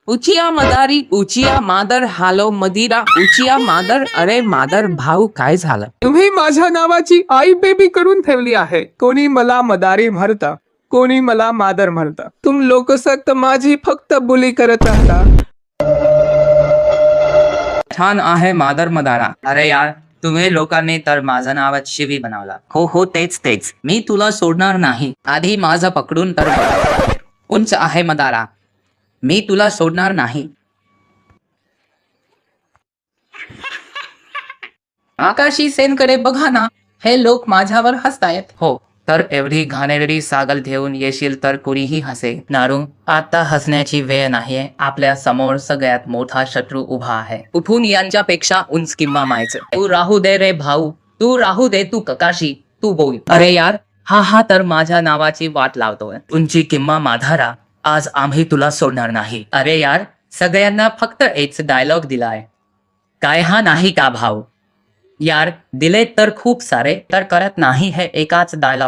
उचिया मदारी उचिया मादर हालो मदिरा उचिया मादर. अरे मादर भाऊ, काय झालं? तुम्ही माझ्या नावाची आई बेबी करून ठेवली आहे. कोणी मला मदारी म्हणतं, कोणी मला मादर म्हणतं. तुम लोक फक्त माझी फक्त बुली करत राहता. छान आहे मादर मदारा. अरे यार, तुम्ही लोकांनी तर माझं नावात शिवी बनवला. हो तेच तेच. मी तुला सोडणार नाही. आधी माझं पकडून तर बघ. उंच आहे मदारा. मी तुला सोडणार नाही. आकाशी सेनकडे बघा ना. हे लोक माझ्यावर हसतायत. हो, तर एवढी घाणेरडी सागल घेऊन येशील तर कुणीही हसे. नारू, आता हसण्याची वेळ नाहीये. आपल्या समोर सगळ्यात मोठा शत्रू उभा आहे. उठून यांच्यापेक्षा उंच किंवा मायचं. तू राहू दे रे भाऊ. तू राहू दे. तू ककाशी, तू बोल. अरे यार, हा तर माझ्या नावाची वाट लावतोय. उंची किंवा माधारा, आज आम्ही तुला सोडणार नाही. अरे यार, सगळ्यांना फक्त एकच डायलॉग दिलाय. काय हा नाही का भाऊ? यार, दिले तर खूप सारे, तर करत नाही हे एकाच डायलॉग.